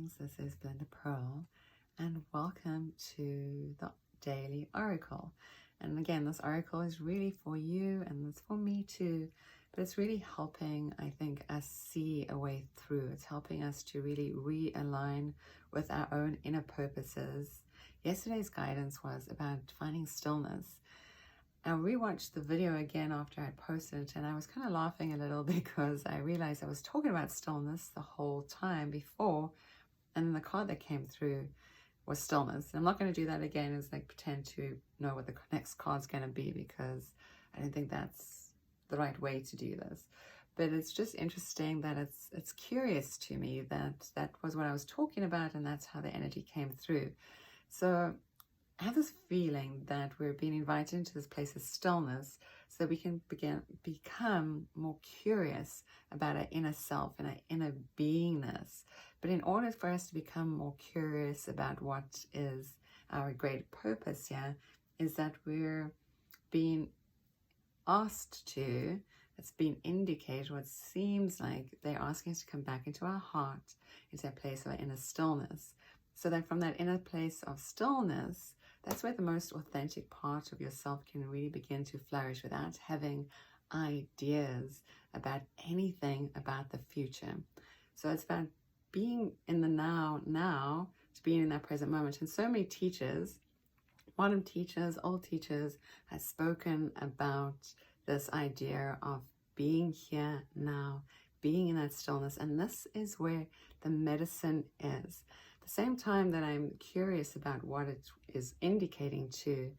Greetings, this is Belinda Pearl, and welcome to the Daily Oracle. And again, this oracle is really for you, and it's for me too, but it's really helping, I think, us see a way through. It's helping us to really realign with our own inner purposes. Yesterday's guidance was about finding stillness. I rewatched the video again after I posted it, and I was kind of laughing a little because I realized I was talking about stillness the whole time before, and then the card that came through was stillness. And I'm not going to do that again as like pretend to know what the next card's going to be, because I don't think that's the right way to do this. But it's just interesting that it's curious to me that that was what I was talking about, and that's how the energy came through. So I have this feeling that we're being invited into this place of stillness so that we can become more curious about our inner self and our inner beingness. But in order for us to become more curious about what is our great purpose here, is that we're being asked to, it's been indicated, what seems like they're asking us to come back into our heart, into a place of our inner stillness. So that from that inner place of stillness, that's where the most authentic part of yourself can really begin to flourish without having ideas about anything about the future. So it's about being in the now to being in that present moment. And so many teachers, modern teachers, old teachers, have spoken about this idea of being here now, being in that stillness. And this is where the medicine is. At the same time that I'm curious about what it is indicating to,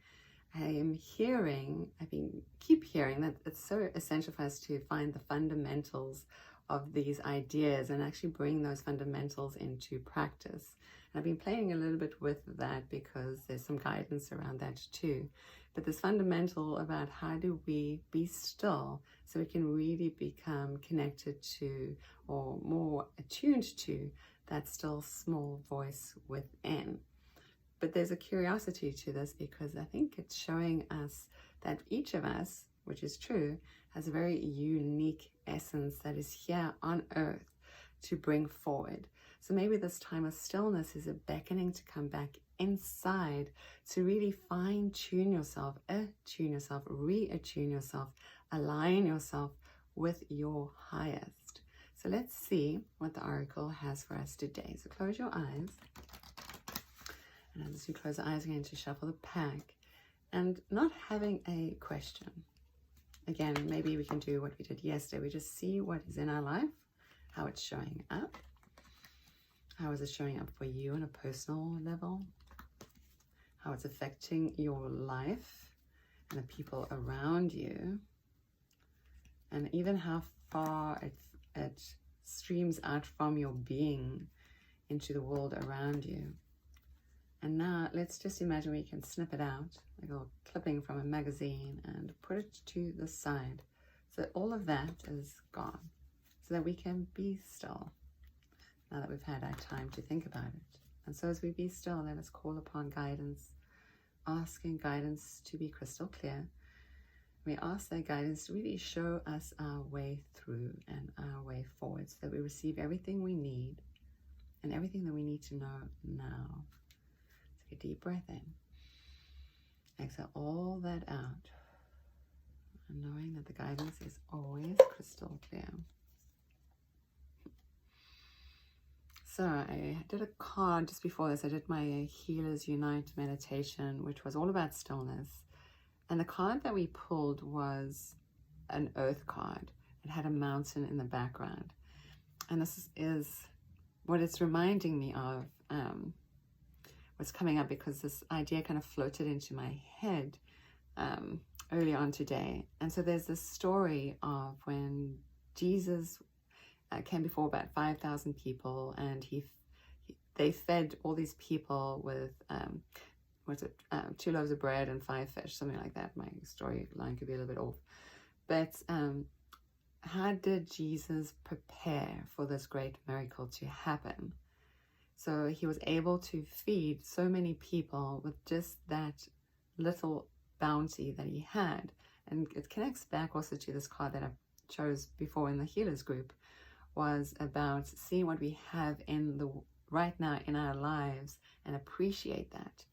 keep hearing that it's so essential for us to find the fundamentals of these ideas and actually bring those fundamentals into practice. And I've been playing a little bit with that because there's some guidance around that too. But this fundamental about how do we be still so we can really become connected to, or more attuned to, that still small voice within. But there's a curiosity to this because I think it's showing us that each of us, which is true, has a very unique essence that is here on earth to bring forward. So maybe this time of stillness is a beckoning to come back inside to really fine-tune yourself, attune yourself, re-attune yourself, align yourself with your highest. So let's see what the oracle has for us today. So close your eyes. And as you close the eyes, I'm going to shuffle the pack. And not having a question. Again, maybe we can do what we did yesterday. We just see what is in our life, how it's showing up. How is it showing up for you on a personal level? How it's affecting your life and the people around you. And even how far it streams out from your being into the world around you. And now let's just imagine we can snip it out, like a little clipping from a magazine, and put it to the side so that all of that is gone, so that we can be still now that we've had our time to think about it. And so as we be still, let us call upon guidance, asking guidance to be crystal clear. We ask that guidance to really show us our way through and our way forward so that we receive everything we need and everything that we need to know now. Take a deep breath in. Exhale all that out. And knowing that the guidance is always crystal clear. So I did a card just before this. I did my Healers Unite meditation, which was all about stillness. And the card that we pulled was an earth card. It had a mountain in the background. And this is what it's reminding me of, what's coming up, because this idea kind of floated into my head early on today. And so there's this story of when Jesus came before about 5,000 people, and they fed all these people with 2 loaves of bread and 5 fish, something like that. My storyline could be a little bit off. But how did Jesus prepare for this great miracle to happen? So he was able to feed so many people with just that little bounty that he had. And it connects back also to this card that I chose before in the healers group, was about seeing what we have in right now in our lives and appreciate that.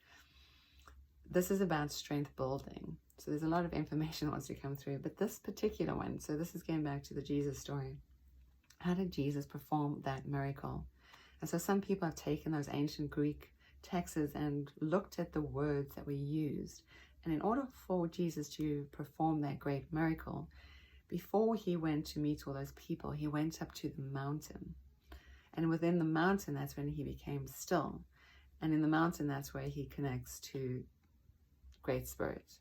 This is about strength building. So there's a lot of information that wants to come through, but this particular one, so this is going back to the Jesus story. How did Jesus perform that miracle? And so some people have taken those ancient Greek texts and looked at the words that were used. And in order for Jesus to perform that great miracle, before he went to meet all those people, he went up to the mountain. And within the mountain, that's when he became still. And in the mountain, that's where he connects to Great Spirit,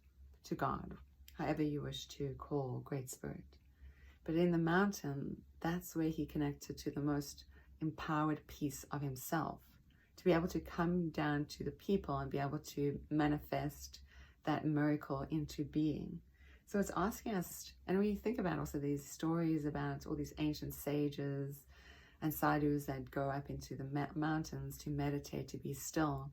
to God, however you wish to call Great Spirit. But in the mountain, that's where he connected to the most empowered piece of himself, to be able to come down to the people and be able to manifest that miracle into being. So it's asking us, and when you think about also these stories about all these ancient sages and sadhus that go up into the mountains to meditate, to be still,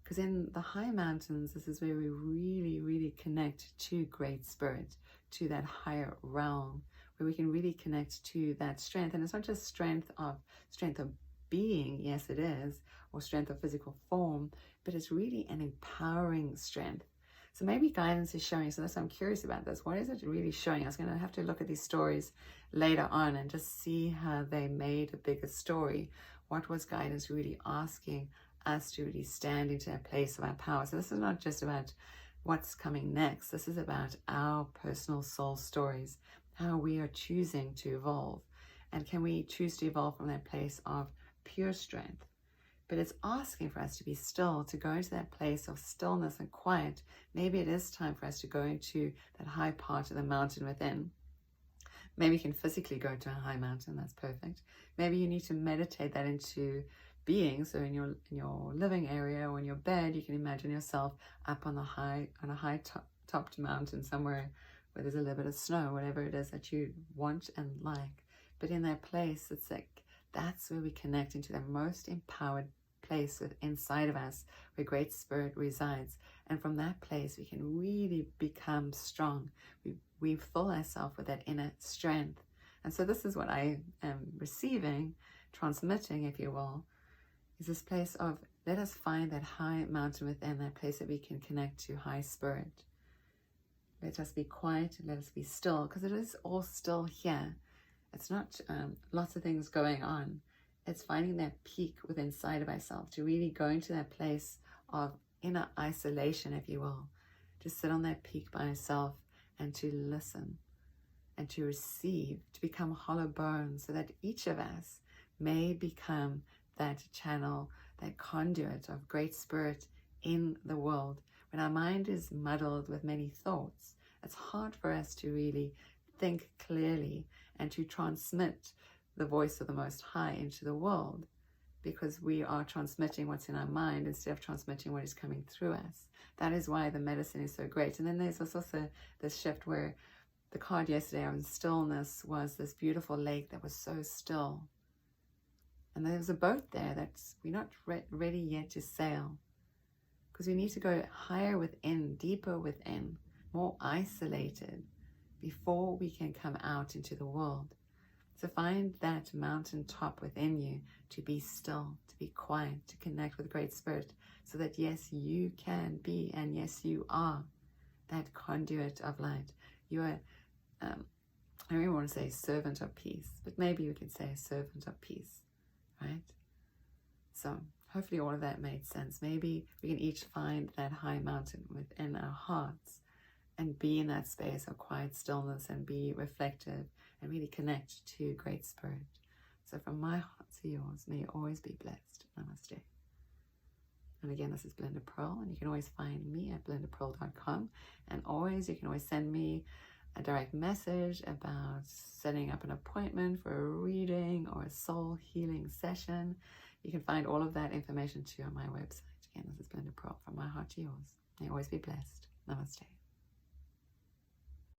because in the high mountains, this is where we really, really connect to Great Spirit, to that higher realm, where we can really connect to that strength. And it's not just strength of being, yes it is, or strength of physical form, but it's really an empowering strength. So maybe guidance is showing, so that's why I'm curious about this. What is it really showing? I was going to have to look at these stories later on and just see how they made a bigger story. What was guidance really asking us to really stand into a place of our power? So this is not just about what's coming next. This is about our personal soul stories, how we are choosing to evolve. And can we choose to evolve from that place of pure strength? But it's asking for us to be still, to go into that place of stillness and quiet. Maybe it is time for us to go into that high part of the mountain within. Maybe you can physically go to a high mountain, that's perfect. Maybe you need to meditate that into being. So in your living area or in your bed, you can imagine yourself up on a high topped mountain somewhere where there's a little bit of snow, whatever it is that you want and like. But in that place, it's like, that's where we connect into the most empowered place inside of us, where Great Spirit resides. And from that place, we can really become strong. We fill ourselves with that inner strength. And so this is what I am receiving, transmitting, if you will, is this place of, let us find that high mountain within, that place that we can connect to High Spirit. Let us be quiet and let us be still, because it is all still here. It's not lots of things going on. It's finding that peak within inside of ourselves, to really go into that place of inner isolation, if you will. To sit on that peak by yourself and to listen and to receive, to become hollow bones, so that each of us may become that channel, that conduit of Great Spirit in the world. When our mind is muddled with many thoughts, it's hard for us to really think clearly and to transmit the voice of the Most High into the world, because we are transmitting what's in our mind instead of transmitting what is coming through us. That is why the medicine is so great. And then there's also this shift where the card yesterday on stillness was this beautiful lake that was so still. And there was a boat there that's we're not ready yet to sail, because we need to go higher within, deeper within, more isolated, before we can come out into the world. So find that mountaintop within you, to be still, to be quiet, to connect with Great Spirit, so that yes, you can be, and yes, you are that conduit of light. You are, I don't even want to say servant of peace, but maybe you can say servant of peace, right? So hopefully all of that made sense. Maybe we can each find that high mountain within our hearts and be in that space of quiet stillness and be reflective and really connect to Great Spirit. So from my heart to yours, may you always be blessed. Namaste. And again, this is Belinda Pearl, and you can always find me at belindapearl.com. And always, you can always send me a direct message about setting up an appointment for a reading or a soul healing session. You can find all of that information too on my website. Again, this is Belinda Pearl, from my heart to yours. May you always be blessed. Namaste.